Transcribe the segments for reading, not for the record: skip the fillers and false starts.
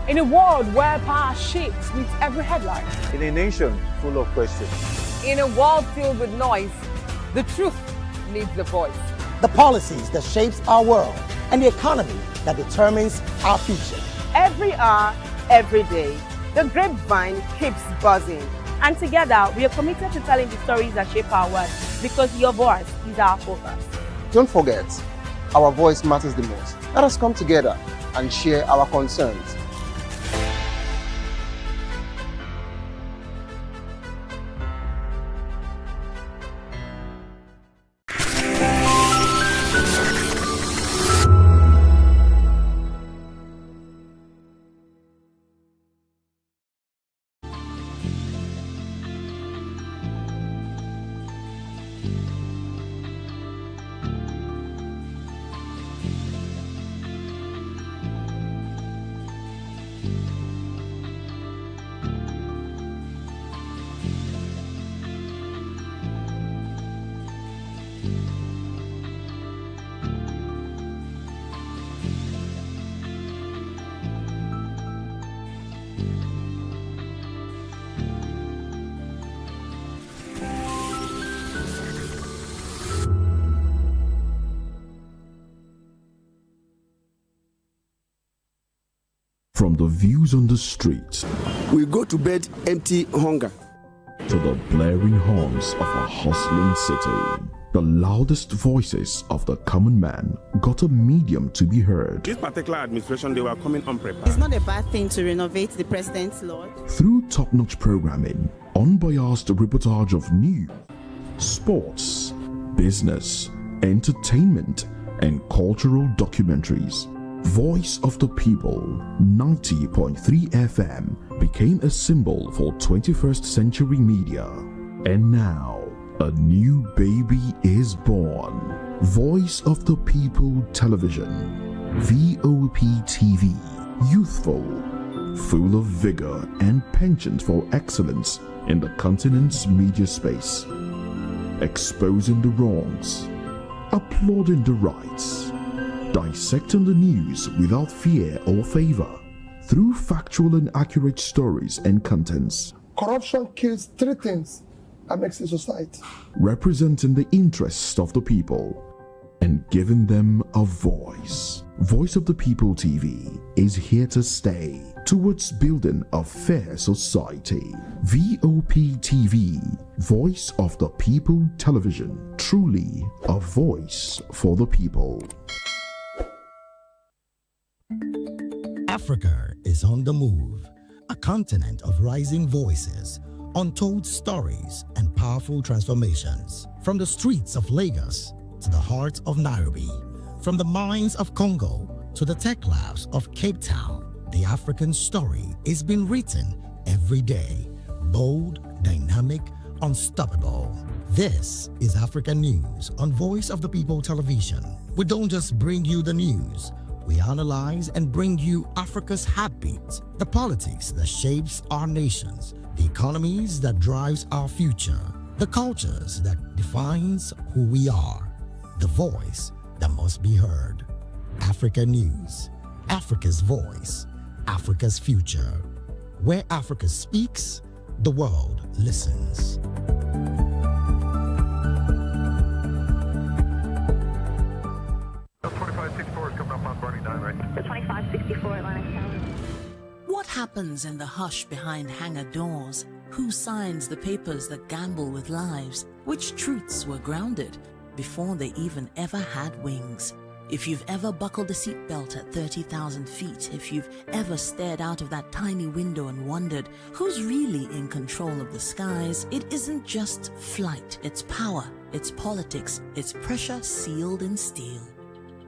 In a world where power shakes with every headline. In a nation full of questions. In a world filled with noise, the truth needs a voice. The policies that shapes our world and the economy that determines our future. Every hour, every day, the grapevine keeps buzzing. And together, we are committed to telling the stories that shape our world, because your voice is our focus. Don't forget, our voice matters the most. Let us come together and share our concerns. From the views on the streets, we go to bed empty hunger, to the blaring horns of a hustling city, the loudest voices of the common man got a medium to be heard. This particular administration, they were coming unprepared. It's not a bad thing to renovate the president's lawn. Through top-notch programming, unbiased reportage of news, sports, business, entertainment, and cultural documentaries, Voice of the People 90.3 FM became a symbol for 21st century media. And now, a new baby is born. Voice of the People Television, VOP TV, youthful, full of vigor and penchant for excellence in the continent's media space, exposing the wrongs, applauding the rights, dissecting the news without fear or favor, through factual and accurate stories and contents. Corruption kills three things that makes a society. Representing the interests of the people and giving them a voice. Voice of the People TV is here to stay towards building a fair society. VOP TV, Voice of the People Television, truly a voice for the people. Africa is on the move, a continent of rising voices, untold stories, and powerful transformations. From the streets of Lagos to the heart of Nairobi, from the mines of Congo to the tech labs of Cape Town, the African story is being written every day. Bold, dynamic, unstoppable. This is African News on Voice of the People Television. We don't just bring you the news. We analyze and bring you Africa's heartbeat, the politics that shapes our nations, the economies that drives our future, the cultures that defines who we are, the voice that must be heard. Africa News, Africa's voice, Africa's future. Where Africa speaks, the world listens. What happens in the hush behind hangar doors? Who signs the papers that gamble with lives? Which truths were grounded before they even ever had wings? If you've ever buckled a seatbelt at 30,000 feet, if you've ever stared out of that tiny window and wondered who's really in control of the skies, it isn't just flight, it's power, it's politics, it's pressure sealed in steel.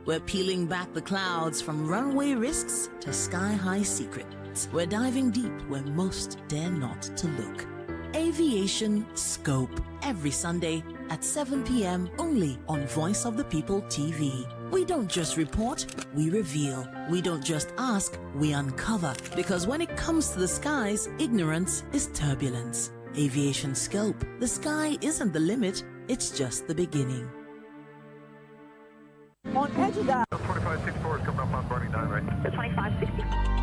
We're peeling back the clouds from runway risks to sky-high secrets. We're diving deep where most dare not to look. Aviation Scope, every Sunday at 7 p.m. only on Voice of the People TV. We don't just report, we reveal. We don't just ask, we uncover. Because when it comes to the skies, ignorance is turbulence. Aviation Scope, the sky isn't the limit, it's just the beginning. On edge of that. 2564 is coming up on Barney 9, right? The 2564.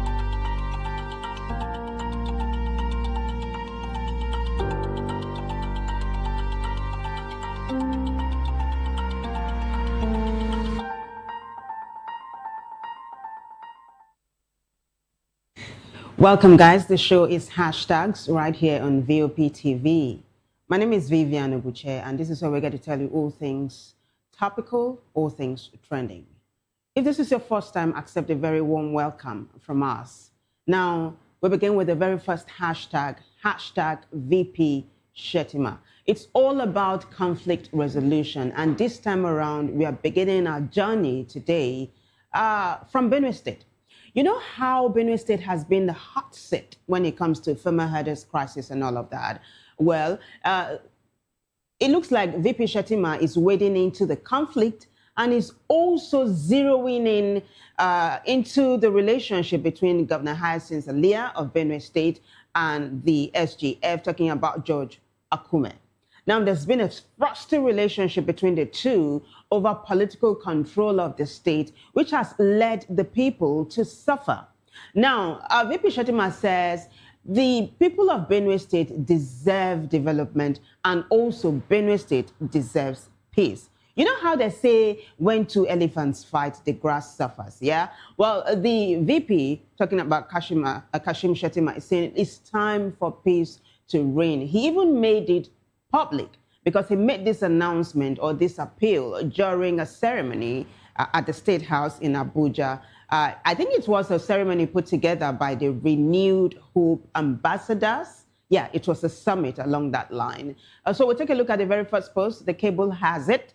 Welcome, guys. The show is Hashtags right here on VOP TV. My name is Vivian Obuche, and this is where we get to tell you all things topical, all things trending. If this is your first time, accept a very warm welcome from us. Now, we begin with the very first hashtag, hashtag VP Shettima. It's all about conflict resolution, and this time around, we are beginning our journey today from Benue State. You know how Benue State has been the hot seat when it comes to farmer herders crisis and all of that? Well, it looks like VP Shettima is wading into the conflict and is also zeroing in into the relationship between Governor Hyacinth Alia of Benue State and the SGF, talking about George Akume. Now, there's been a frosty relationship between the two over political control of the state, which has led the people to suffer. Now, VP Shettima says the people of Benue State deserve development, and also Benue State deserves peace. You know how they say when two elephants fight, the grass suffers, yeah? Well, the VP, talking about Kashim Shettima, is saying it's time for peace to reign. He even made it public because he made this announcement or this appeal during a ceremony at the State House in Abuja. I think it was a ceremony put together by the Renewed Hope Ambassadors. Yeah, it was a summit along that line. So we'll take a look at the very first post. The cable has it,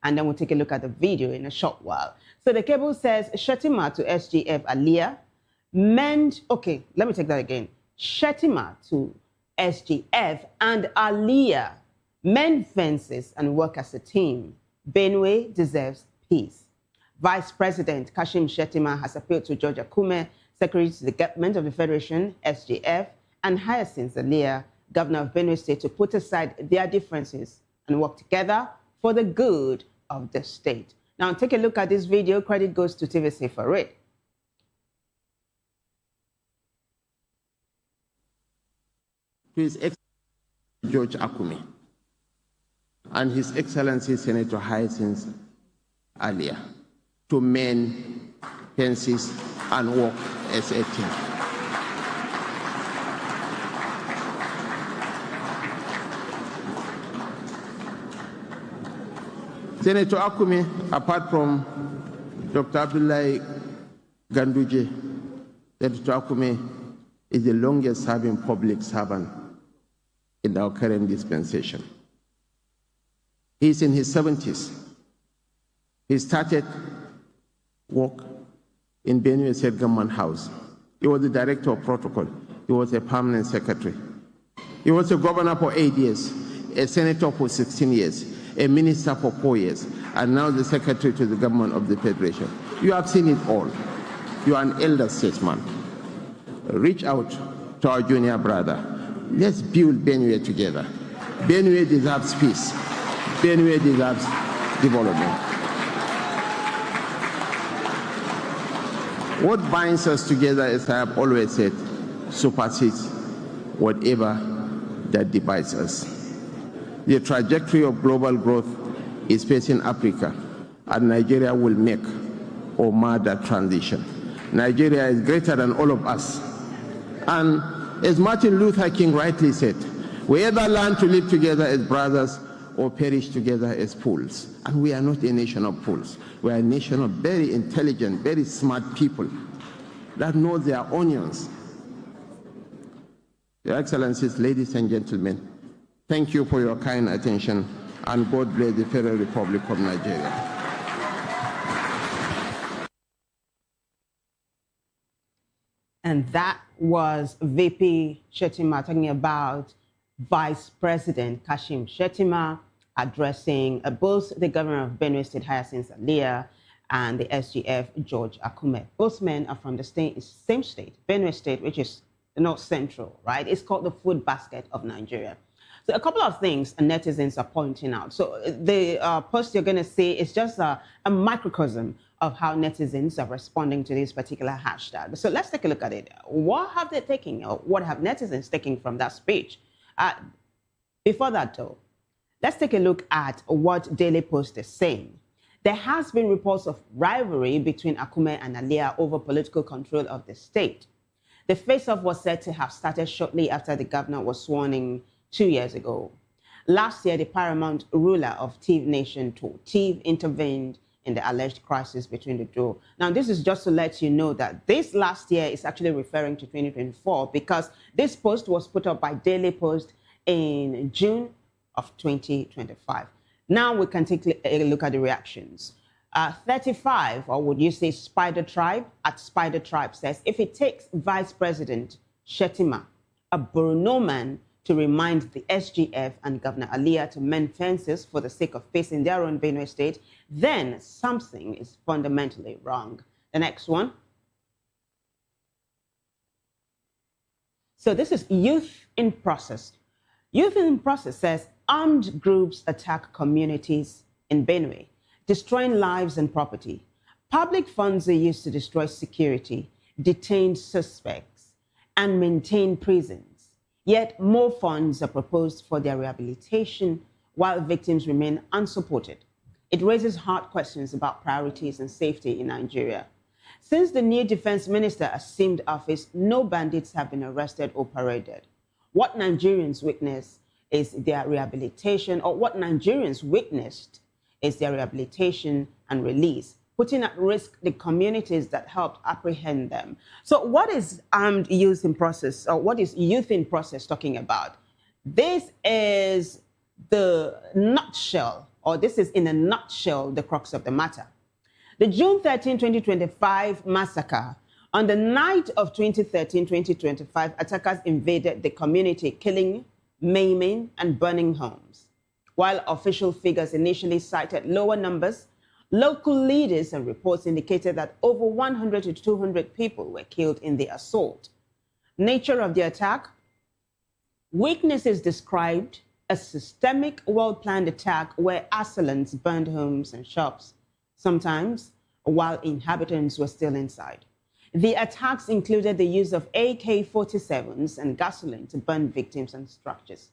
and then we'll take a look at the video in a short while. So the cable says, Shettima to SGF Alia, okay, let me take that again. Shettima to SGF and Alia mend fences and work as a team. Benue deserves peace. Vice President Kashim Shettima has appealed to George Akume, Secretary to the Government of the Federation, SGF, and Hyacinth Alia, Governor of Benue State, to put aside their differences and work together for the good of the state. Now, take a look at this video. Credit goes to TVC for it. His Excellency George Akume and His Excellency Senator Hyacinth Alia to mend fences and work as a team. Senator Akume, apart from Dr. Abdullahi Ganduje, Senator Akume is the longest serving public servant in our current dispensation. He's in his 70s. He started work in Benue State Government House. He was the director of protocol. He was a permanent secretary. He was a governor for 8 years, a senator for 16 years, a minister for 4 years, and now the secretary to the government of the Federation. You have seen it all. You are an elder statesman. Reach out to our junior brother. Let's build Benue together. Benue deserves peace. Benue deserves development. What binds us together, as I have always said, supersedes whatever that divides us. The trajectory of global growth is facing Africa, and Nigeria will make or mar that transition. Nigeria is greater than all of us. And as Martin Luther King rightly said, we either learn to live together as brothers or perish together as fools. And we are not a nation of fools. We are a nation of very intelligent, very smart people that know their onions. Your Excellencies, ladies and gentlemen, thank you for your kind attention, and God bless the Federal Republic of Nigeria. And that was VP Shettima talking about Vice President Kashim Shettima addressing both the governor of Benue State, Hyacinth Alia, and the SGF, George Akume. Both men are from the same state, Benue State, which is the North Central, right? It's called the food basket of Nigeria. So a couple of things netizens are pointing out. So the post you're going to see is just a microcosm of how netizens are responding to this particular hashtag. So let's take a look at it. What have they taken, or what have netizens taken from that speech? Before that, though, let's take a look at what Daily Post is saying. There has been reports of rivalry between Akume and Alia over political control of the state. The face-off was said to have started shortly after the governor was sworn in 2 years ago. Last year, the paramount ruler of Tiv Nation, Tiv, intervened in the alleged crisis between the duo. Now, this is just to let you know that this last year is actually referring to 2024 because this post was put up by Daily Post in June of 2025. Now we can take a look at the reactions. 35, or would you say Spider Tribe, at Spider Tribe says, if it takes Vice President Shettima, a Borno man, to remind the SGF and Governor Alia to mend fences for the sake of peace in their own Benue state, then something is fundamentally wrong. The next one. So this is Youth in Process. Youth in Process says armed groups attack communities in Benue, destroying lives and property. Public funds are used to destroy security, detain suspects, and maintain prisons. Yet more funds are proposed for their rehabilitation while victims remain unsupported. It raises hard questions about priorities and safety in Nigeria. Since the new defense minister assumed office, no bandits have been arrested or paraded. What Nigerians witness is their rehabilitation, or what Nigerians witnessed is their rehabilitation and release, putting at risk the communities that helped apprehend them. So what is armed youth in process, or what is youth in process talking about? This is the nutshell, or this is in a nutshell the crux of the matter. The June 13, 2025 massacre. On the night of 2013-2025, attackers invaded the community, killing, maiming, and burning homes. While official figures initially cited lower numbers, local leaders and reports indicated that over 100 to 200 people were killed in the assault. Nature of the attack? Witnesses described a systemic, well-planned attack where assailants burned homes and shops, sometimes while inhabitants were still inside. The attacks included the use of AK-47s and gasoline to burn victims and structures.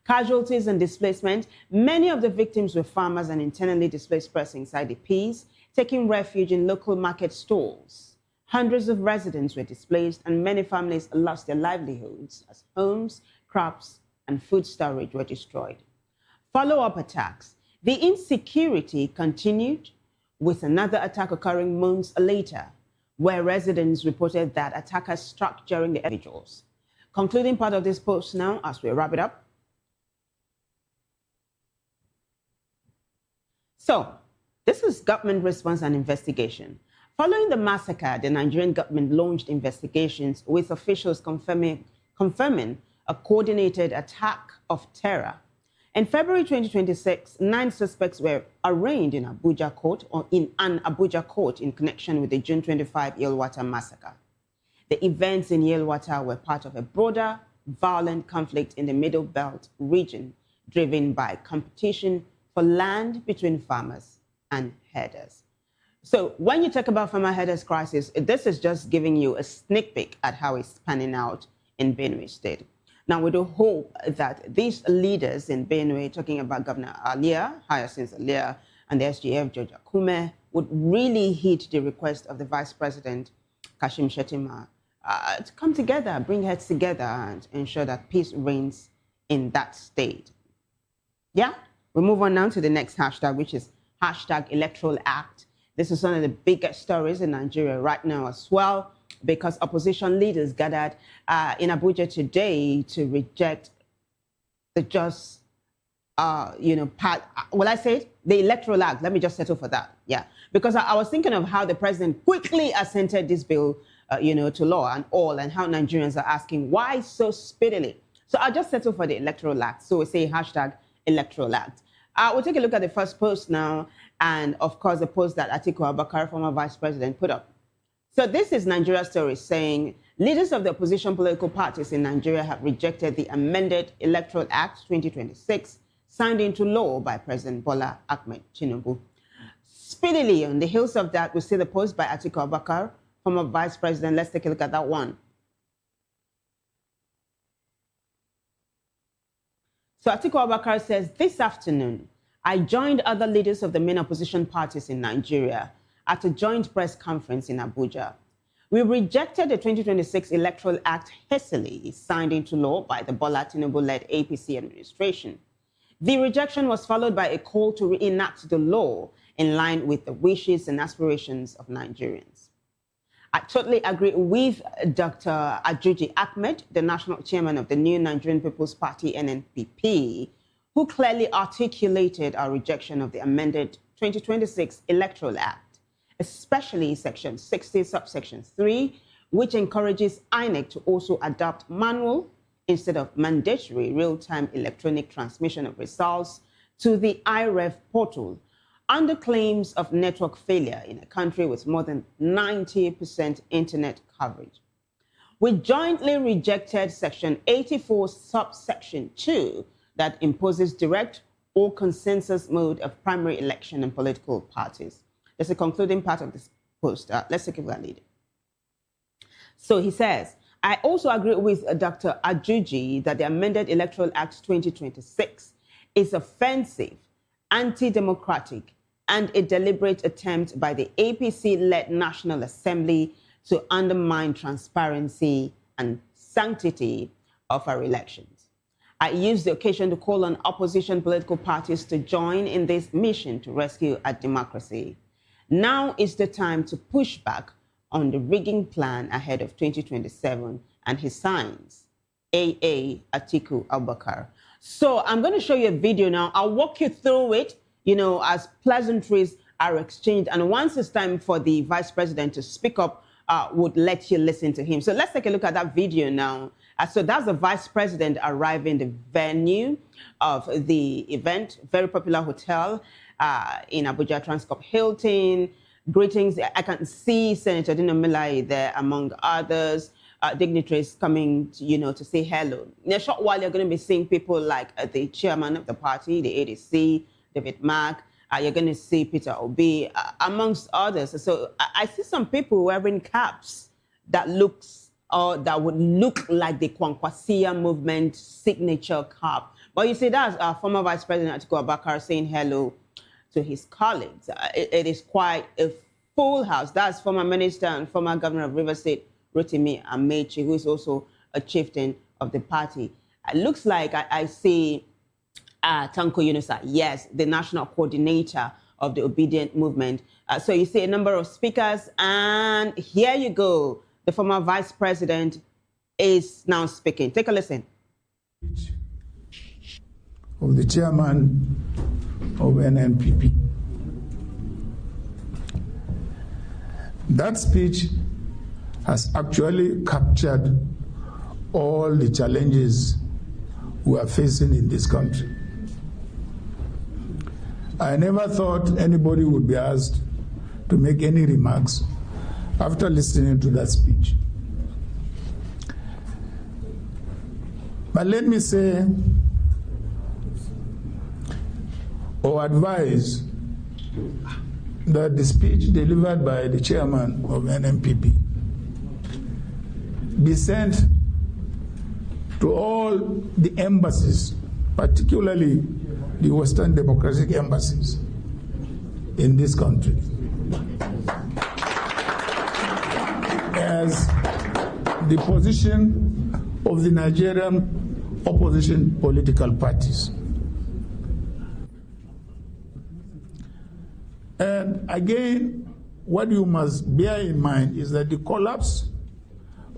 Casualties and displacement. Many of the victims were farmers and internally displaced persons inside the IDPs, taking refuge in local market stalls. Hundreds of residents were displaced and many families lost their livelihoods as homes, crops, and food storage were destroyed. Follow-up attacks. The insecurity continued with another attack occurring months later, where residents reported that attackers struck during the vigils. Concluding part of this post now as we wrap it up. So, this is government response and investigation. Following the massacre, the Nigerian government launched investigations with officials confirming a coordinated attack of terror. In February 2026, 9 suspects were arraigned in Abuja court, or in an Abuja court, in connection with the June 25 Yelwata massacre. The events in Yelwata were part of a broader, violent conflict in the Middle Belt region, driven by competition for land between farmers and herders. So when you talk about farmer herders crisis, this is just giving you a sneak peek at how it's panning out in Benue State. Now, we do hope that these leaders in Benue, talking about Governor Alia, Hyacinth Alia, and the SGF, Judge Akume, would really heed the request of the Vice President, Kashim Shettima, to come together, bring heads together, and ensure that peace reigns in that state. Yeah? We move on now to the next hashtag, which is hashtag Electoral Act. This is one of the biggest stories in Nigeria right now as well, because opposition leaders gathered in Abuja today to reject the just, will I say it? The Electoral Act. Let me just settle for that. Yeah, because I was thinking of how the president quickly assented this bill, to law and all, and how Nigerians are asking why so speedily. So I'll just settle for the Electoral Act. So we say hashtag Electoral Act. We'll take a look at the first post now, and of course the post that Atiku Abubakar, former vice president, put up. So this is Nigeria Story saying, leaders of the opposition political parties in Nigeria have rejected the amended Electoral Act 2026, signed into law by President Bola Ahmed Tinubu. Speedily, on the heels of that, we see the post by Atiku Abubakar, former vice president. Let's take a look at that one. So Atiku Abubakar says, this afternoon, I joined other leaders of the main opposition parties in Nigeria at a joint press conference in Abuja. We rejected the 2026 Electoral Act hastily signed into law by the Bola Tinubu-led APC administration. The rejection was followed by a call to reenact the law in line with the wishes and aspirations of Nigerians. I totally agree with Dr. Ajuji Ahmed, the national chairman of the New Nigerian People's Party, NNPP, who clearly articulated our rejection of the amended 2026 Electoral Act, especially Section 60, subsection 3, which encourages INEC to also adopt manual instead of mandatory real-time electronic transmission of results to the IREF portal under claims of network failure in a country with more than 90% internet coverage. We jointly rejected Section 84, subsection 2, that imposes direct or consensus mode of primary election in political parties. There's a concluding part of this post. Let's take a look at it. So he says, I also agree with Dr. Ajuji that the amended Electoral Act 2026 is offensive, anti-democratic, and a deliberate attempt by the APC-led National Assembly to undermine transparency and sanctity of our elections. I use the occasion to call on opposition political parties to join in this mission to rescue our democracy. Now is the time to push back on the rigging plan ahead of 2027, and he signs, AA Atiku Abubakar. So I'm going to show you a video now. I'll walk you through it, you know, as pleasantries are exchanged. And once it's time for the vice president to speak up, would let you listen to him. So let's take a look at that video now. So that's the vice president arriving the venue of the event, very popular hotel in Abuja, Transcorp Hilton. Greetings. I can see Senator Dino Milai there, among others, dignitaries coming, to say hello. In a short while, you're going to be seeing people like the chairman of the party, the ADC, David Mark. You're going to see Peter Obi, amongst others. So I see some people wearing caps that that would look like the Kwankwasia movement signature cap. But you see, that's former Vice President Atiku Abubakar saying hello to his colleagues. It is quite a full house. That's former minister and former governor of Rivers State, Rotimi Amechi, who is also a chieftain of the party. It looks like I see Tanko Yunusa, yes, the national coordinator of the Obedient Movement. So you see a number of speakers, and here you go. The former vice president is now speaking. Take a listen. Of the chairman of NNPP. That speech has actually captured all the challenges we are facing in this country. I never thought anybody would be asked to make any remarks after listening to that speech. But let me say or advise that the speech delivered by the chairman of NNPP be sent to all the embassies, particularly the Western democratic embassies in this country, as the position of the Nigerian opposition political parties. And again, what you must bear in mind is that the collapse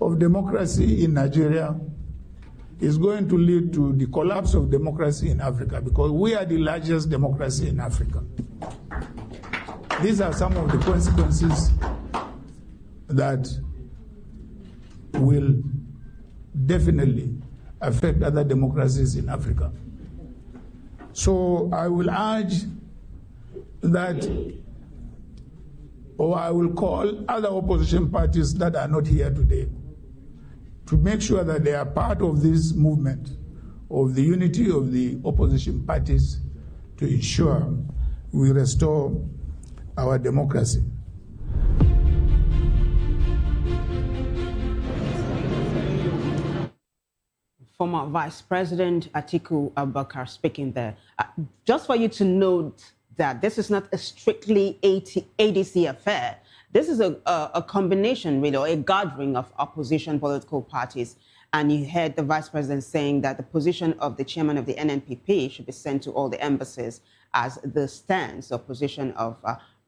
of democracy in Nigeria is going to lead to the collapse of democracy in Africa, because we are the largest democracy in Africa. These are some of the consequences that will definitely affect other democracies in Africa. So I will urge that, or I will call other opposition parties that are not here today to make sure that they are part of this movement of the unity of the opposition parties to ensure we restore our democracy. Former Vice President Atiku Abubakar speaking there. Just for you to note that this is not a strictly ADC affair. This is a combination, really, or a gathering of opposition political parties. And you heard the vice president saying that the position of the chairman of the NNPP should be sent to all the embassies as the stance or position of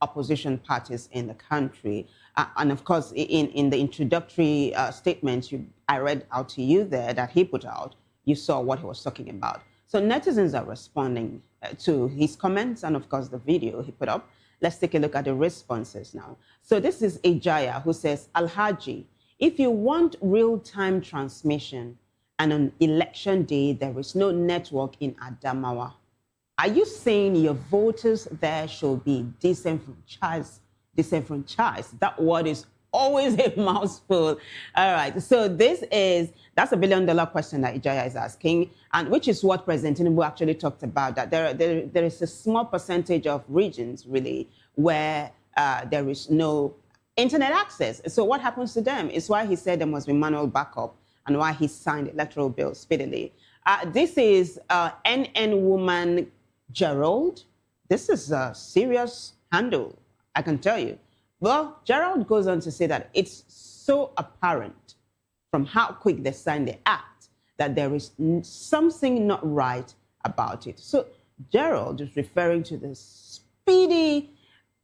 opposition parties in the country. And of course, in the introductory statement I read out to you there that he put out, you saw what he was talking about. So netizens are responding to his comments and, of course, the video he put up. Let's take a look at the responses now. So this is Ejaya who says, Alhaji, if you want real-time transmission and on election day there is no network in Adamawa, are you saying your voters there should be disenfranchised? That word is always a mouthful. All right, so that's a $1 billion question that Ijaya is asking, and which is what President Tinubu actually talked about, that there is a small percentage of regions, really, where there is no internet access. So what happens to them? It's why he said there must be manual backup and why he signed the electoral bill speedily. This is NN woman Gerald. This is a serious handle, I can tell you. Well, Gerald goes on to say that it's so apparent from how quick they signed the act that there is something not right about it. So Gerald is referring to the speedy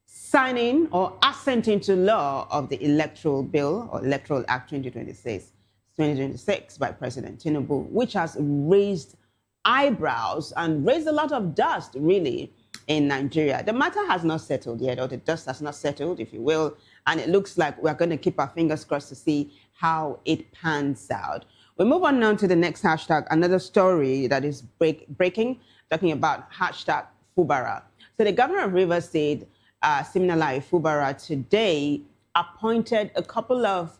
signing or assent into law of the electoral bill or Electoral Act 2026 by President Tinubu, which has raised eyebrows and raised a lot of dust, really, in Nigeria. The matter has not settled yet, or the dust has not settled, if you will, and it looks like we're going to keep our fingers crossed to see how it pans out. We move on now to the next hashtag, another story that is breaking, talking about hashtag Fubara. So the governor of Rivers State, Siminalayi Fubara, today appointed a couple of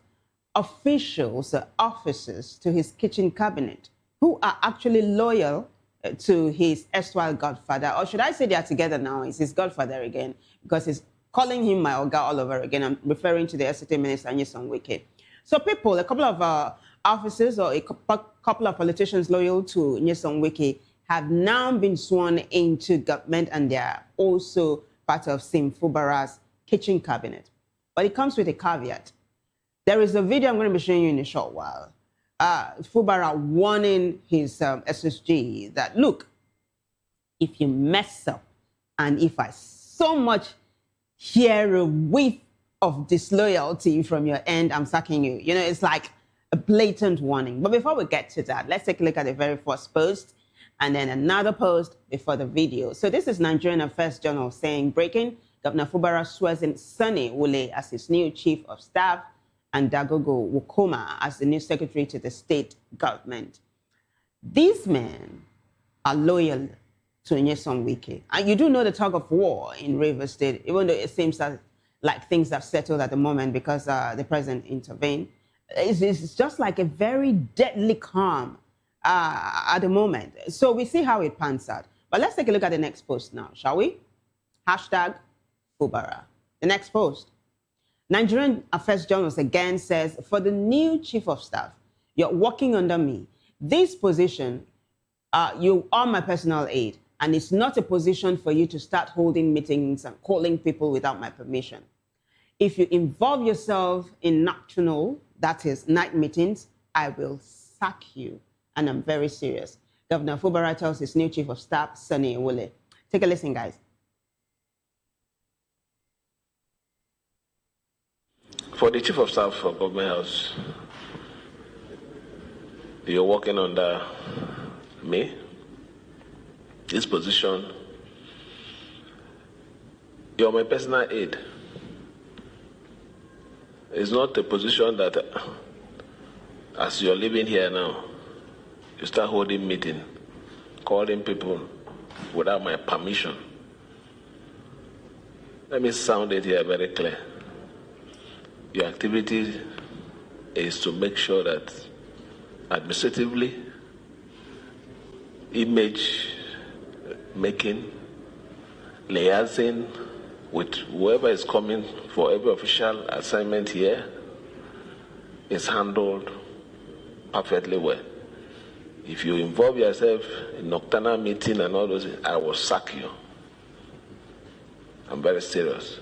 officials, officers to his kitchen cabinet who are actually loyal to his erstwhile godfather, or should I say they are together now? It's his godfather again, because he's calling him my Oga all over again. I'm referring to the ST Minister, Nyesom Wike. So people, a couple of officers or a couple of politicians loyal to Nyesom Wike have now been sworn into government, and they are also part of Sim Fubara's kitchen cabinet. But it comes with a caveat. There is a video I'm going to be showing you in a short while. Fubara warning his SSG that, look, if you mess up and if I so much hear a whiff of disloyalty from your end, I'm sacking you. You know, it's like a blatant warning. But before we get to that, let's take a look at the very first post and then another post before the video. So this is Nigerian Affairs Journal saying, breaking, Governor Fubara swears in Sunny Wule as his new chief of staff and Dagogo Wukoma as the new secretary to the state government. These men are loyal to Nyesom Wike. And you do know the tug of war in Rivers State, even though it seems like things have settled at the moment because the president intervened. It's just like a very deadly calm at the moment. So we see how it pans out. But let's take a look at the next post now, shall we? Hashtag Fubara. The next post. Nigerian Affairs Journal again says, for the new chief of staff, you're working under me. This position, you are my personal aide, and it's not a position for you to start holding meetings and calling people without my permission. If you involve yourself in nocturnal, that is night meetings, I will sack you. And I'm very serious. Governor Fubara tells his new chief of staff, Sunny Wule. Take a listen, guys. For the Chief of Staff for Government House, you're working under me. This position, you're my personal aide. It's not a position that, as you're living here now, you start holding meeting, calling people without my permission. Let me sound it here very clear. Your activity is to make sure that administratively, image making, liaising with whoever is coming for every official assignment here is handled perfectly well. If you involve yourself in nocturnal meeting and all those, I will sack you. I'm very serious.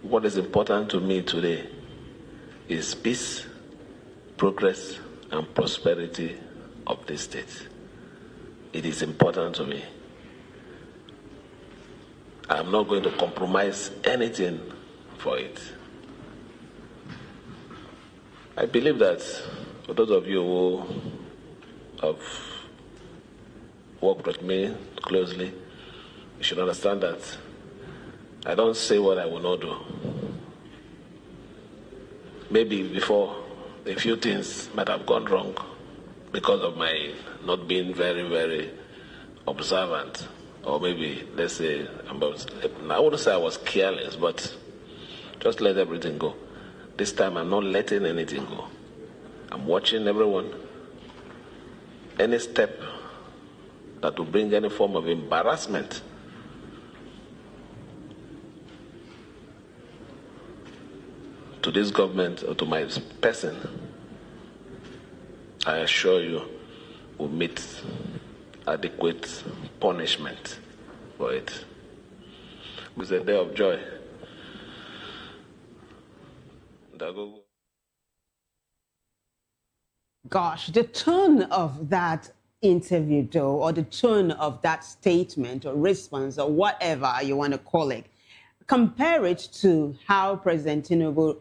what is important to me today is peace, progress, and prosperity of this state. It is important to me. I'm not going to compromise anything for it. I believe that for those of you who have worked with me closely, you should understand that I don't say what I will not do. Maybe before, a few things might have gone wrong because of my not being very, very observant. Or maybe, let's say, I wouldn't say I was careless, but just let everything go. This time I'm not letting anything go. I'm watching everyone. Any step that will bring any form of embarrassment to this government or to my person, I assure you, will meet adequate punishment for it. It's a day of joy. Gosh, the tone of that interview, though, or the tone of that statement or response or whatever you want to call it, compare it to how President Tinubu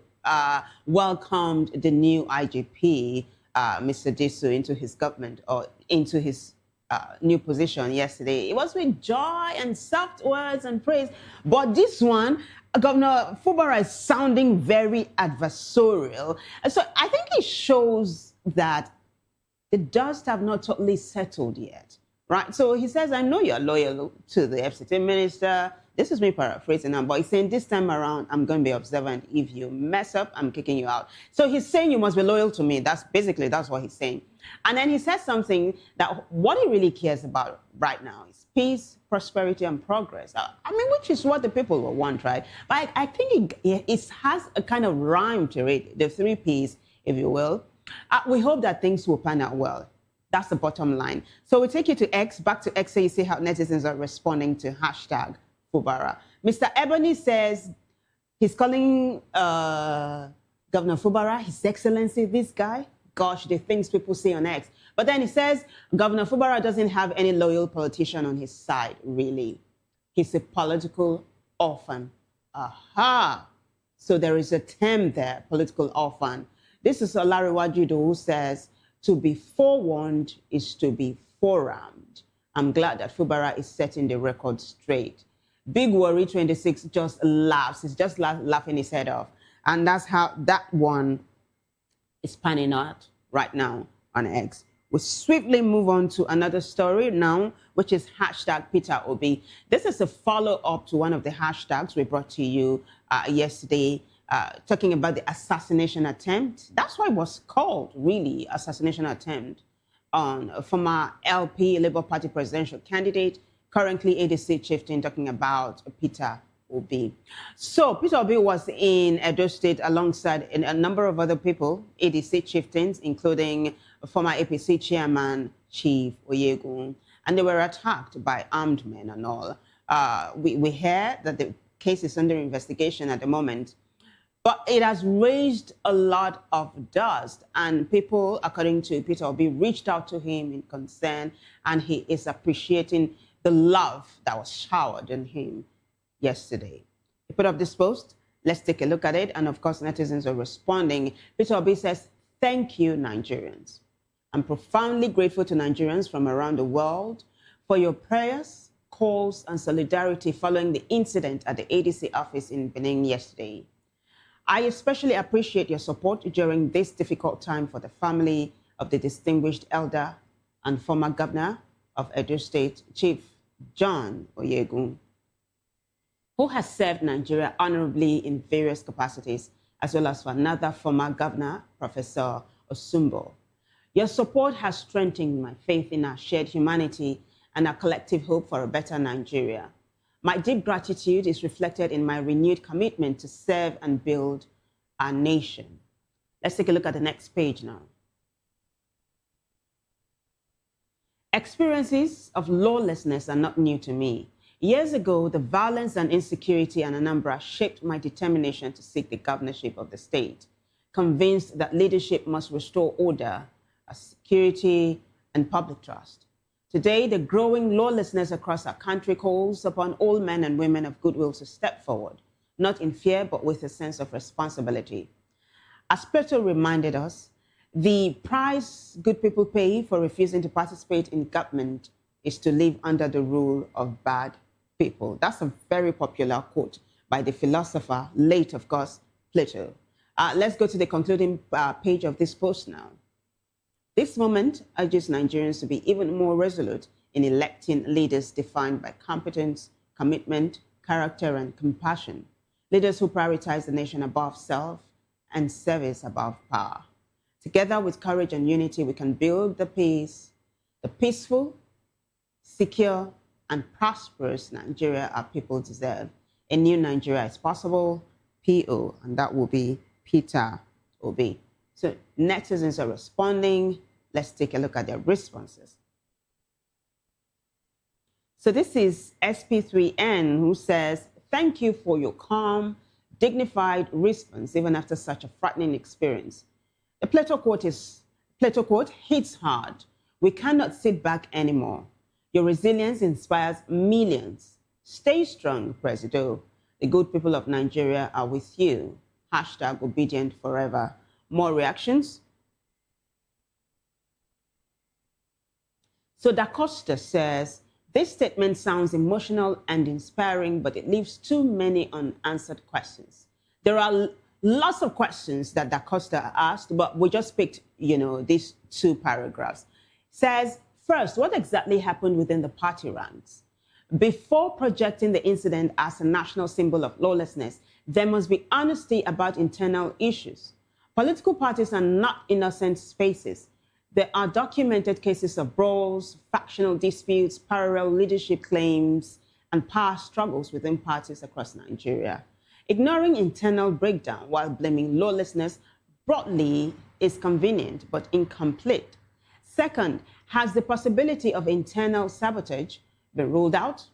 welcomed the new IGP, Mr. Disu, into his government or into his new position yesterday. It was with joy and soft words and praise. But this one, Governor Fubara is sounding very adversarial. So I think it shows that the dust have not totally settled yet, right? So he says, I know you're loyal to the FCT minister. This is me paraphrasing now, but he's saying this time around, I'm going to be observant. If you mess up, I'm kicking you out. So he's saying you must be loyal to me. That's what he's saying. And then he says something that what he really cares about right now is peace, prosperity, and progress. I mean, which is what the people will want, right? But I think it has a kind of rhyme to it, the 3 Ps, if you will. We hope that things will pan out well. That's the bottom line. So we take you to X, back to X, so you see how netizens are responding to hashtag Fubara. Mr. Ebony says he's calling Governor Fubara His Excellency, this guy. Gosh, the things people say on X. But then he says Governor Fubara doesn't have any loyal politician on his side, really. He's a political orphan. Aha! So there is a term there, political orphan. This is Olariwaju who says, to be forewarned is to be forearmed. I'm glad that Fubara is setting the record straight. Big Worry 26 just laughs. He's just laughing his head off. And that's how that one is panning out right now on X. We'll swiftly move on to another story now, which is hashtag Peter Obi. This is a follow-up to one of the hashtags we brought to you yesterday, talking about the assassination attempt. That's why it was called, really, assassination attempt on a former LP, Labour Party presidential candidate, currently ADC chieftain, talking about Peter Obi. So Peter Obi was in Edo State alongside a number of other people, ADC chieftains, including former APC chairman, Chief Oyegun, and they were attacked by armed men and all. We hear that the case is under investigation at the moment, but it has raised a lot of dust, and people, according to Peter Obi, reached out to him in concern, and he is appreciating the love that was showered on him yesterday. He put up this post. Let's take a look at it. And of course, netizens are responding. Peter Obi says, thank you, Nigerians. I'm profoundly grateful to Nigerians from around the world for your prayers, calls, and solidarity following the incident at the ADC office in Benin yesterday. I especially appreciate your support during this difficult time for the family of the distinguished elder and former governor of Edo State, Chief John Oyegun, who has served Nigeria honorably in various capacities, as well as for another former governor, Professor Osumbo. Your support has strengthened my faith in our shared humanity and our collective hope for a better Nigeria. My deep gratitude is reflected in my renewed commitment to serve and build our nation. Let's take a look at the next page now. Experiences of lawlessness are not new to me. Years ago, the violence and insecurity in Anambra shaped my determination to seek the governorship of the state, convinced that leadership must restore order, security, and public trust. Today, the growing lawlessness across our country calls upon all men and women of goodwill to step forward, not in fear, but with a sense of responsibility. As Plato reminded us, the price good people pay for refusing to participate in government is to live under the rule of bad people. That's a very popular quote by the philosopher, late, of course, Plato. Let's go to the concluding page of this post now. This moment urges Nigerians to be even more resolute in electing leaders defined by competence, commitment, character, and compassion. Leaders who prioritize the nation above self and service above power. Together with courage and unity, we can build the peaceful, secure, and prosperous Nigeria our people deserve. A new Nigeria is possible, P.O., and that will be Peter Obi. So netizens are responding. Let's take a look at their responses. So this is SP3N who says, thank you for your calm, dignified response, even after such a frightening experience. The Plato quote hits hard. We cannot sit back anymore. Your resilience inspires millions. Stay strong, Presido. The good people of Nigeria are with you. Hashtag obedient forever. More reactions? So Da Costa says, this statement sounds emotional and inspiring, but it leaves too many unanswered questions. There are lots of questions that Da Costa asked, but we just picked, these two paragraphs. Says, first, what exactly happened within the party ranks? Before projecting the incident as a national symbol of lawlessness, there must be honesty about internal issues. Political parties are not innocent spaces. There are documented cases of brawls, factional disputes, parallel leadership claims, and power struggles within parties across Nigeria. Ignoring internal breakdown while blaming lawlessness broadly is convenient but incomplete. Second, has the possibility of internal sabotage been ruled out?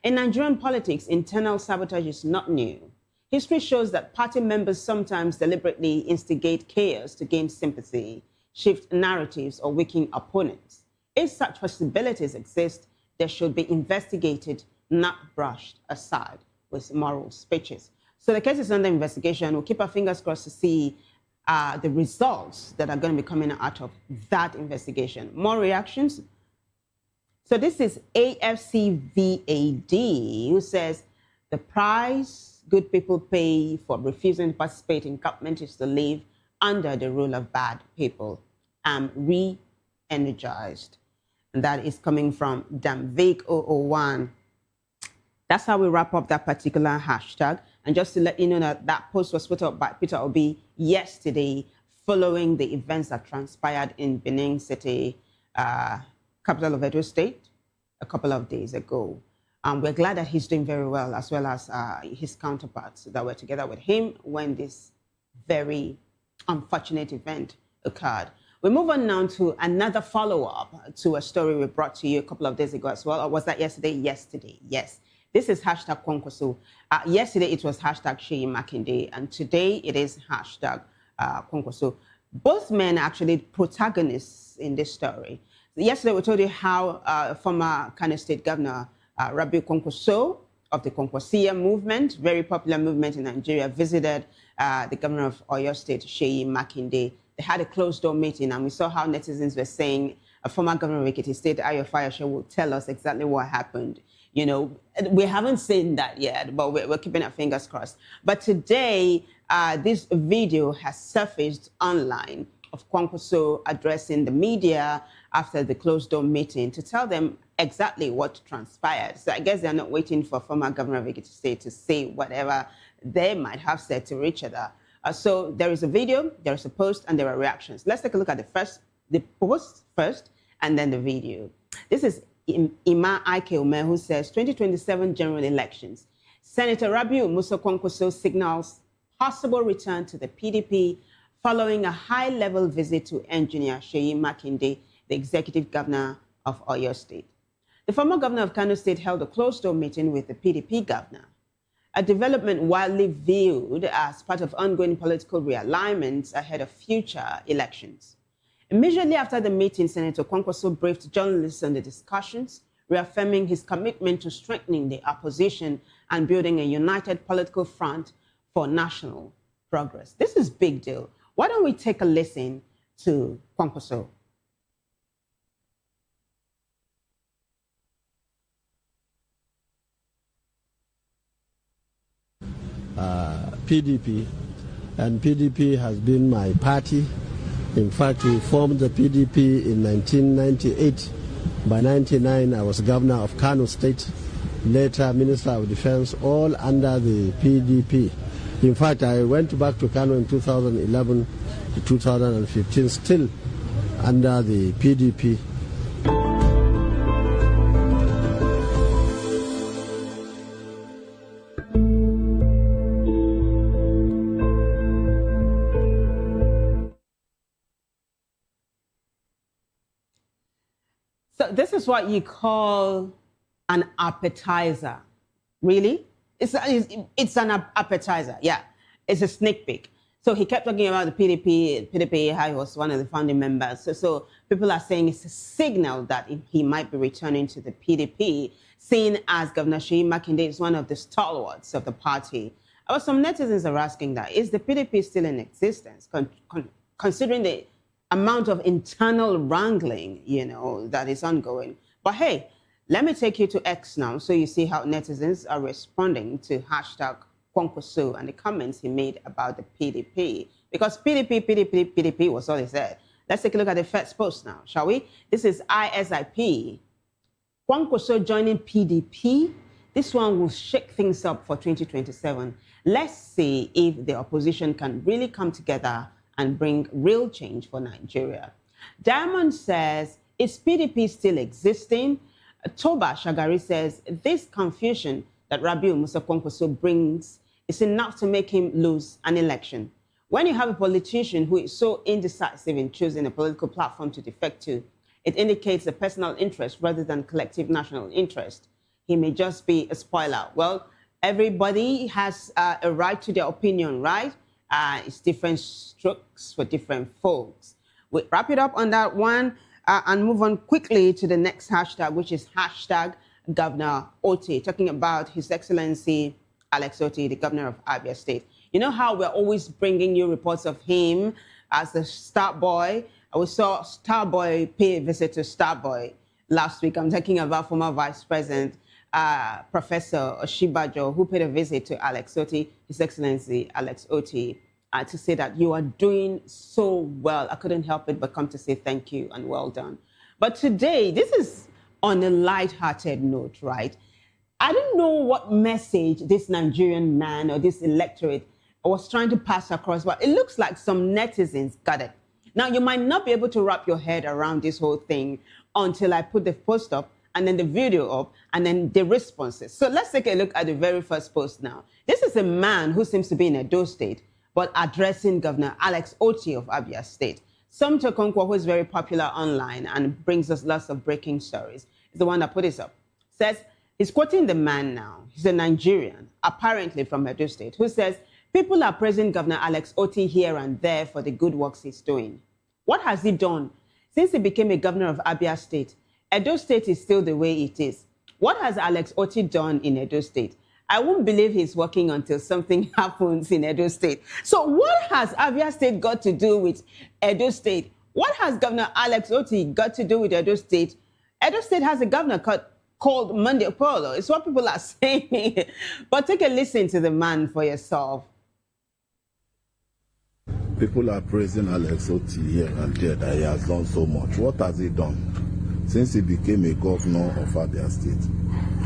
In Nigerian politics, internal sabotage is not new. History shows that party members sometimes deliberately instigate chaos to gain sympathy, shift narratives, or weaken opponents. If such possibilities exist, they should be investigated, not brushed aside with moral speeches. So the case is under investigation. We'll keep our fingers crossed to see the results that are going to be coming out of that investigation. More reactions? So this is AFCVAD, who says, the price good people pay for refusing to participate in government is to live under the rule of bad people. I'm re-energized. And that is coming from Damvik001. That's how we wrap up that particular hashtag. And just to let you know that that post was put up by Peter Obi yesterday following the events that transpired in Benin City, capital of Edo State, a couple of days ago. We're glad that he's doing very well, as well as his counterparts that were together with him when this very unfortunate event occurred. We move on now to another follow-up to a story we brought to you a couple of days ago as well. Or was that yesterday? Yesterday, yes. This is hashtag Kwankwaso. Yesterday it was hashtag Sheyi Makinde, and today it is hashtag Kwankwaso. Both men are actually protagonists in this story. Yesterday we told you how former Kano State Governor Rabiu Kwankwaso of the Kwankwasia movement, very popular movement in Nigeria, visited the governor of Oyo State, Sheyi Makinde. They had a closed-door meeting, and we saw how netizens were saying a former governor of Ekiti State, Ayo Fayose, will tell us exactly what happened. We haven't seen that yet, but we're keeping our fingers crossed. But today, this video has surfaced online of Kwankwaso addressing the media after the closed-door meeting to tell them exactly what transpired. So I guess they're not waiting for former governor of Ekiti State to say whatever they might have said to each other. So there is a video, there is a post, and there are reactions. Let's take a look at the post first, and then the video. This is Ima Akume, who says 2027 general elections. Senator Rabiu Musa Kwankwaso signals possible return to the PDP following a high-level visit to engineer Sheyi Makinde, the executive governor of Oyo State. The former governor of Kano State held a closed-door meeting with the PDP governor, a development widely viewed as part of ongoing political realignments ahead of future elections. Immediately after the meeting, Senator Kwankwaso briefed journalists on the discussions, reaffirming his commitment to strengthening the opposition and building a united political front for national progress. This is a big deal. Why don't we take a listen to Kwankwaso? PDP, and PDP has been my party. In fact, we formed the PDP in 1998. By 1999, I was governor of Kano State, later Minister of Defense, all under the PDP. In fact, I went back to Kano in 2011 to 2015, still under the PDP. So this is what you call an appetizer. Really? It's an appetizer, yeah. It's a sneak peek. So he kept talking about the PDP, how he was one of the founding members. So people are saying it's a signal that he might be returning to the PDP, seen as Governor Seyi Makinde is one of the stalwarts of the party. Some netizens are asking that, is the PDP still in existence, considering the amount of internal wrangling, that is ongoing? But hey, let me take you to X now so you see how netizens are responding to hashtag Kwankwaso and the comments he made about the PDP. Because PDP was all he said. Let's take a look at the first post now, shall we? This is ISIP. Kwankwaso joining PDP. This one will shake things up for 2027. Let's see if the opposition can really come together and bring real change for Nigeria. Diamond says, is PDP still existing? Toba Shagari says, this confusion that Rabiu Musa Kwankwaso brings is enough to make him lose an election. When you have a politician who is so indecisive in choosing a political platform to defect to, it indicates a personal interest rather than collective national interest. He may just be a spoiler. Well, everybody has a right to their opinion, right? It's different strokes for different folks. We wrap it up on that one and move on quickly to the next hashtag, which is hashtag Governor Oti, talking about His Excellency Alex Oti, the governor of Abia State. You know how we're always bringing you reports of him as a star boy. We saw star boy pay a visit to star boy last week. I'm talking about former Vice President Professor Oshibajo, who paid a visit to Alex Oti, His Excellency Alex Oti, to say that you are doing so well. I couldn't help it but come to say thank you and well done. But today, this is on a light-hearted note, right? I don't know what message this Nigerian man or this electorate was trying to pass across, but it looks like some netizens got it. Now, you might not be able to wrap your head around this whole thing until I put the post up and then the video up and then the responses. So let's take a look at the very first post now. This is a man who seems to be in Edo State, but addressing Governor Alex Oti of Abia State. Somto Konkwo, who is very popular online and brings us lots of breaking stories, is the one that put this up. Says, he's quoting the man now. He's a Nigerian, apparently from Edo State, who says, people are praising Governor Alex Oti here and there for the good works he's doing. What has he done? Since he became a governor of Abia State, Edo State is still the way it is. What has Alex Oti done in Edo State? I won't believe he's working until something happens in Edo State. So what has Abia State got to do with Edo State? What has Governor Alex Oti got to do with Edo State? Edo State has a governor called Monday Polo. It's what people are saying. But take a listen to the man for yourself. People are praising Alex Oti here and there that he has done so much. What has he done? Since he became a governor of Abia State,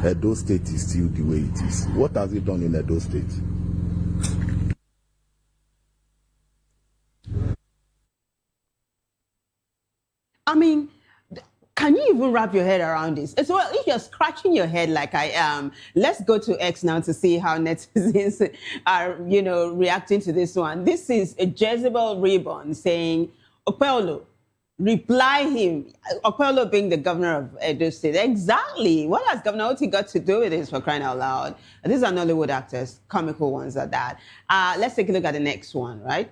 Edo State is still the way it is. What has he done in Edo State? I mean, can you even wrap your head around this? As well, if you're scratching your head like I am, let's go to X now to see how netizens are, reacting to this one. This is a Jezebel Ribbon saying, Opelo, reply him. Okpelo being the governor of Edo State. Exactly. What has Governor Oti got to do with this, for crying out loud? These are Nollywood actors, comical ones at that. Let's take a look at the next one, right?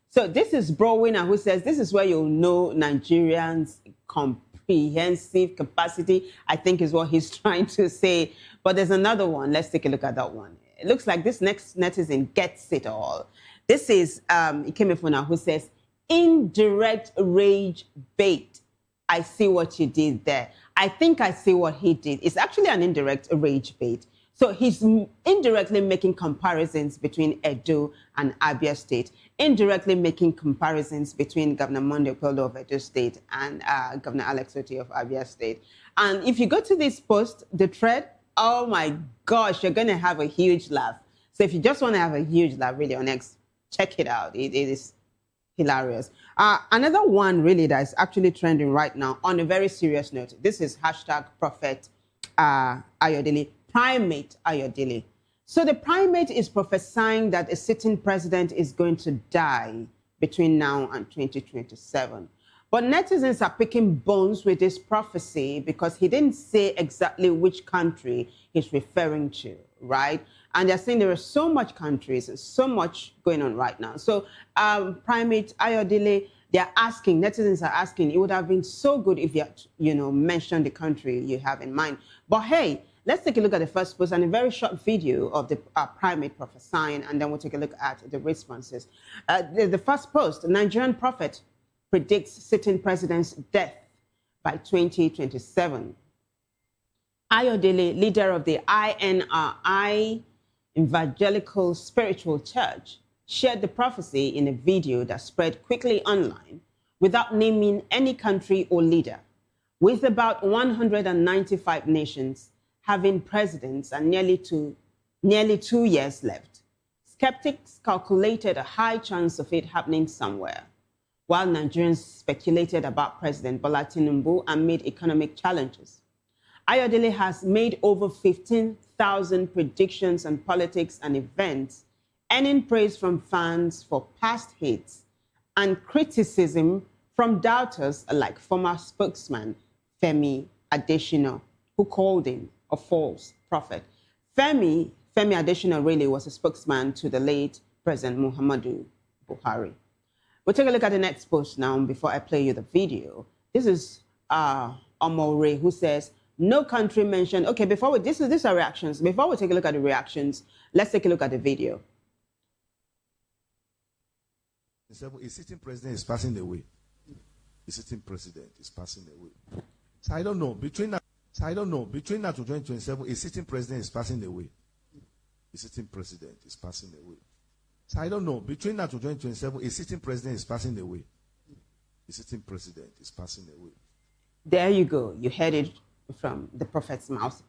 So this is Bro Winner, who says, this is where you'll know Nigerians' comprehensive capacity, I think is what he's trying to say. But there's another one. Let's take a look at that one. It looks like this next netizen gets it all. This is Ikemefuna, who says, indirect rage bait. I see what you did there. I think I see what he did. It's actually an indirect rage bait. So he's indirectly making comparisons between Edo and Abia State, indirectly making comparisons between Governor Monday Okpelo of Edo State and Governor Alex Oti of Abia State. And if you go to this post, the thread, oh my gosh, you're going to have a huge laugh. So if you just want to have a huge laugh really on X, check it out. It is hilarious. Another one really that is actually trending right now on a very serious note. This is hashtag Prophet Ayodele, Primate Ayodele. So the primate is prophesying that a sitting president is going to die between now and 2027. But netizens are picking bones with this prophecy because he didn't say exactly which country he's referring to, right? And they're saying there are so much countries and so much going on right now. So Primate Ayodele, they're asking, netizens are asking, it would have been so good if you mentioned the country you have in mind. But hey, let's take a look at the first post and a very short video of the primate prophesying, and then we'll take a look at the responses. The first post, Nigerian prophet predicts sitting president's death by 2027. Ayodele, leader of the INRI Evangelical Spiritual Church, shared the prophecy in a video that spread quickly online without naming any country or leader. With about 195 nations having presidents and nearly 2 years left, skeptics calculated a high chance of it happening somewhere, while Nigerians speculated about President Bola Tinubu amid economic challenges. Ayodele has made over 15,000 predictions on politics and events, earning praise from fans for past hits and criticism from doubters like former spokesman Femi Adesina, who called him a false prophet. Femi Adesina really was a spokesman to the late President Muhammadu Buhari. We'll take a look at the next post now before I play you the video. This is Omore, who says, no country mentioned. Okay, these are reactions. Before we take a look at the reactions, let's take a look at the video. A sitting president is passing away. A sitting president is passing away. So I don't know. Between now to 2027, a sitting president is passing away. A sitting president is passing away. So I don't know. Between now to 2027, a sitting president is passing away. A sitting president is passing away. There you go. You heard it from the prophet's mouth.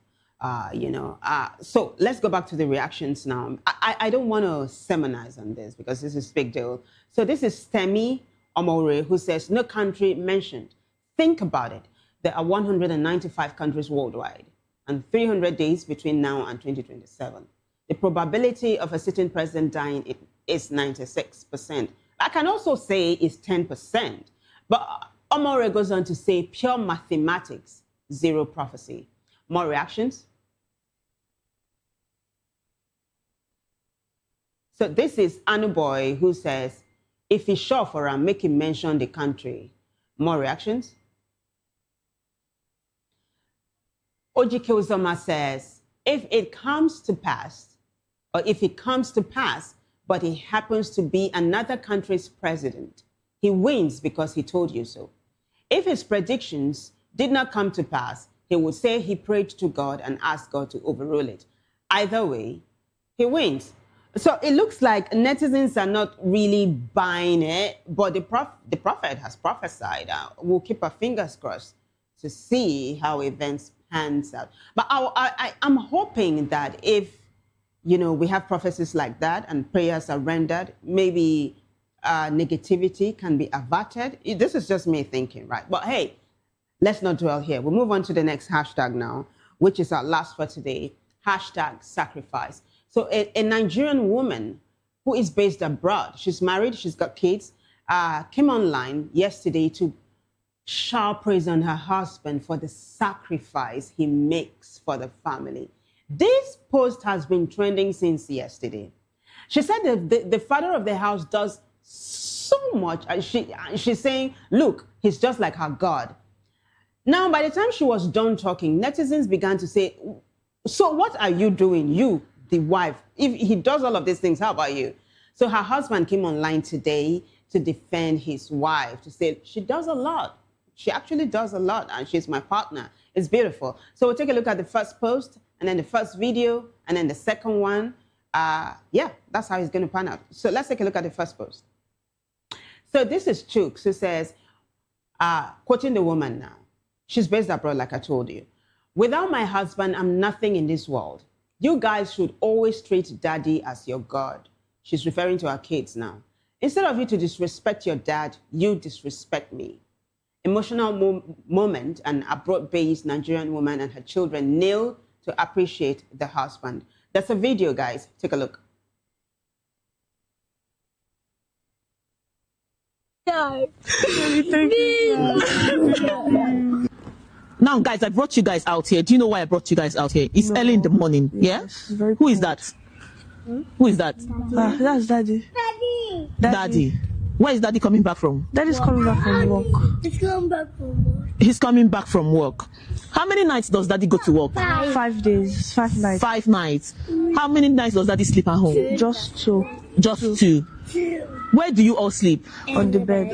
So let's go back to the reactions now. I don't want to sermonize on this because this is a big deal. So this is Stemi Omore, who says, no country mentioned. Think about it. There are 195 countries worldwide and 300 days between now and 2027. The probability of a sitting president dying is 96%. I can also say it's 10%. But Omore goes on to say, pure mathematics, zero prophecy. More reactions? So this is Anuboy, who says, if he's sure for him, make him mention the country. More reactions? Ojike Uzoma says, if it comes to pass, but he happens to be another country's president, he wins because he told you so. If his predictions did not come to pass, he would say he prayed to God and asked God to overrule it. Either way, he wins. So it looks like netizens are not really buying it, but the prophet has prophesied. We'll keep our fingers crossed to see how events pans out. But I'm hoping that if, we have prophecies like that and prayers are rendered, maybe negativity can be averted. This is just me thinking, right? But hey, let's not dwell here. We'll move on to the next hashtag now, which is our last for today, hashtag sacrifice. So a Nigerian woman who is based abroad, she's married, she's got kids, came online yesterday to shower praise on her husband for the sacrifice he makes for the family. This post has been trending since yesterday. She said that the father of the house does so much. She's saying, look, he's just like her God. Now, by the time she was done talking, netizens began to say, so what are you doing, you, the wife? If he does all of these things, how about you? So her husband came online today to defend his wife, to say she does a lot. She actually does a lot, and she's my partner. It's beautiful. So we'll take a look at the first post, and then the first video, and then the second one. Yeah, that's how it's going to pan out. So let's take a look at the first post. So this is Chooks, who says, quoting the woman now. She's based abroad, like I told you. Without my husband, I'm nothing in this world. You guys should always treat daddy as your God. She's referring to her kids now. Instead of you to disrespect your dad, you disrespect me. Emotional moment, an abroad-based Nigerian woman and her children kneel to appreciate the husband. That's a video, guys. Take a look. Now, guys, I brought you guys out here. Do you know why I brought you guys out here? It's early in the morning, yeah? Who is that? Who is that? That's Daddy. Daddy. Where is Daddy coming back from? Daddy's coming back from work. He's coming back from work. He's coming back from work. How many nights does Daddy go to work? 5 days. 5 nights. 5 nights. How many nights does Daddy sleep at home? Just 2. Just 2. Where do you all sleep? On the bed.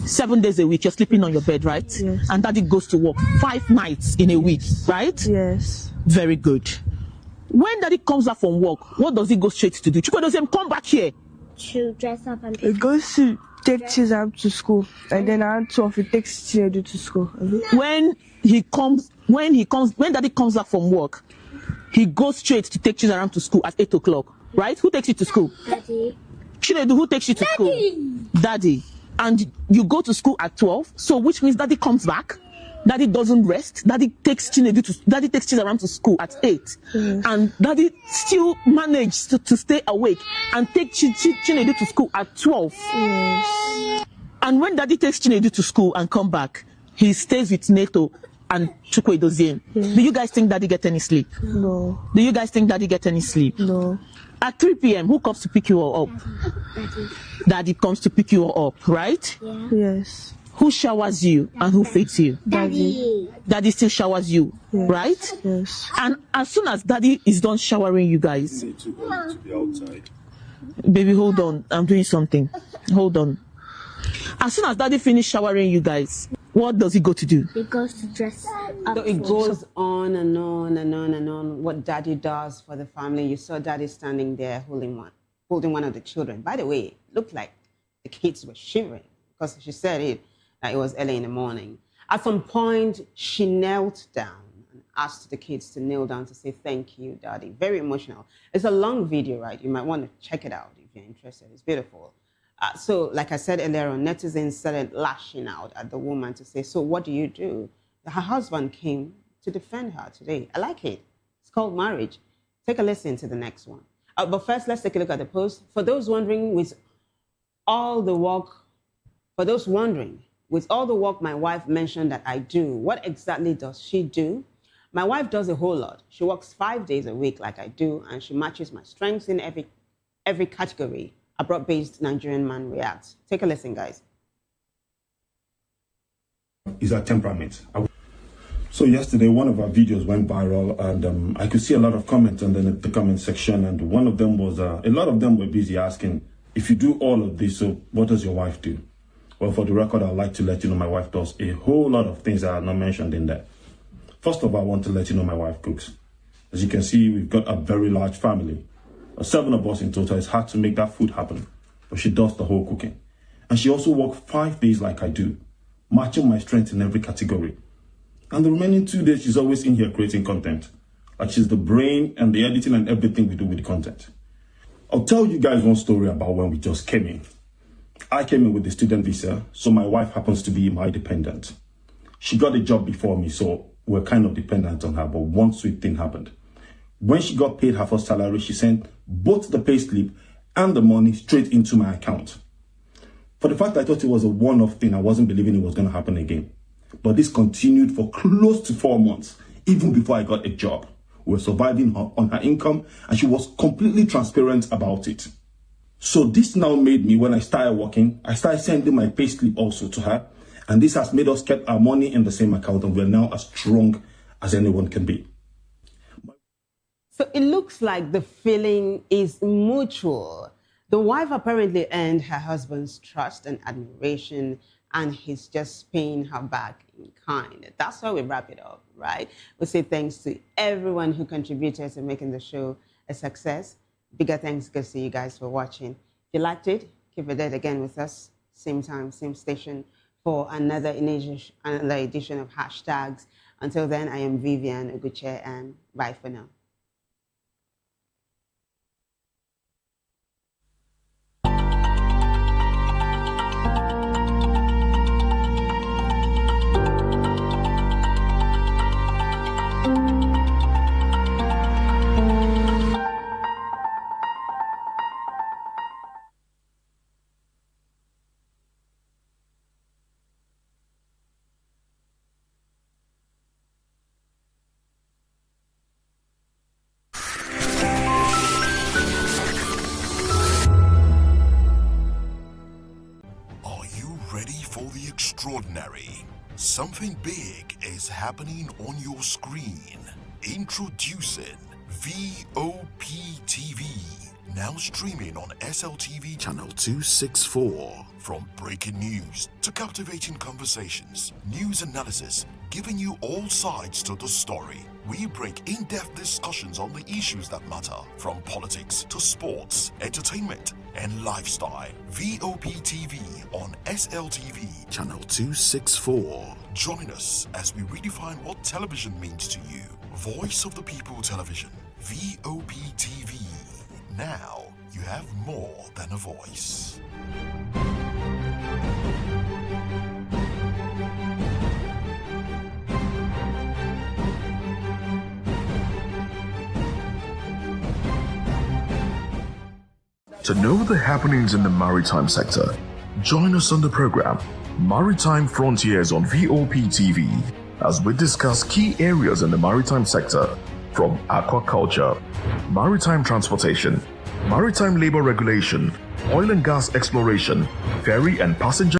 7 days a week, you're sleeping on your bed, right? Yes. And Daddy goes to work 5 nights in a week, right? Yes. Very good. When Daddy comes back from work, what does he go straight to do? Chukwu does him come back here? To dress up and He goes to take Chizam to school, and then around 12 he takes Chinedu to school. When Daddy comes back from work, he goes straight to take Chizam to school at 8 o'clock, right? Who takes you to school? Daddy. Chinedu, who takes you to school? Daddy. And you go to school at 12, so which means Daddy comes back. Daddy doesn't rest. Daddy takes Chizam to school at 8. Yes. And Daddy still managed to stay awake and take Chinedu to school at 12. Yes. And when Daddy takes Chinedu to school and come back, he stays with Neto and Chukwu Edozien. Yes. Do you guys think Daddy get any sleep? No. Do you guys think Daddy get any sleep? No. At 3 p.m., who comes to pick you all up? Daddy. Daddy comes to pick you all up, right? Yeah. Yes. Who showers you and who feeds you? Daddy. Daddy still showers you, Yes. right? Yes. And as soon as Daddy is done showering you guys, Need to go to the outside. baby, hold on, I'm doing something. Hold on. As soon as Daddy finishes showering you guys, what does he go to do? He goes to dress up. So it goes on and on and on and on what Daddy does for the family. You saw Daddy standing there holding one of the children. By the way, it looked like the kids were shivering because she said it was early in the morning. At some point, she knelt down and asked the kids to kneel down to say thank you, Daddy. Very emotional. It's a long video, right? You might want to check it out if you're interested. It's beautiful. So, like I said earlier on, netizens started lashing out at the woman to say, so what do you do? Her husband came to defend her today. I like it. It's called marriage. Take a listen to the next one. But first, let's take a look at the post. For those wondering, with all the work my wife mentioned that I do, what exactly does she do? My wife does a whole lot. She works 5 days a week like I do, and she matches my strengths in every category. Abroad-based Nigerian man reacts. Take a listen, guys. Is our temperament. So yesterday, one of our videos went viral, and I could see a lot of comments in the comment section, and one of them was, a lot of them were busy asking, if you do all of this, so what does your wife do? Well, for the record, I'd like to let you know my wife does a whole lot of things that are not mentioned in there. First of all, I want to let you know my wife cooks. As you can see, we've got a very large family. 7 of us in total. It's hard to make that food happen, but she does the whole cooking. And she also works 5 days like I do, matching my strength in every category. And the remaining 2 days, she's always in here creating content. Like she's the brain and the editing and everything we do with the content. I'll tell you guys one story about when we just came in. I came in with the student visa, so my wife happens to be my dependent. She got a job before me, so we're kind of dependent on her, but one sweet thing happened. When she got paid her first salary, she sent both the payslip and the money straight into my account. For For the fact I thought it was a one-off thing, I wasn't believing it was going to happen again. But this continued for close to 4 months, even before I got a job. We were surviving on her income, and she was completely transparent about it. So this now made me, when I started working, I started sending my payslip also to her. And this has made us keep our money in the same account, and we're now as strong as anyone can be. So it looks like the feeling is mutual. The wife apparently earned her husband's trust and admiration, and he's just paying her back in kind. That's how we wrap it up, right? We say thanks to everyone who contributed to making the show a success. Bigger thanks goes to you guys for watching. If you liked it, keep it there again with us, same time, same station, for another edition of Hashtags. Until then, I am Vivian Oguche, and bye for now. Extraordinary. Something big is happening on your screen. Introducing VOP TV. Now streaming on SLTV channel 264. From breaking news to captivating conversations, news analysis, giving you all sides to the story. We break in-depth discussions on the issues that matter, from politics to sports, entertainment, and lifestyle. VOP TV on SLTV channel 264. Join us as we redefine what television means to you. Voice of the People Television, VOP TV. Now you have more than a voice. To know the happenings in the maritime sector, join us on the program Maritime Frontiers on VOP TV as we discuss key areas in the maritime sector, from aquaculture, maritime transportation, maritime labor regulation, oil and gas exploration, ferry and passenger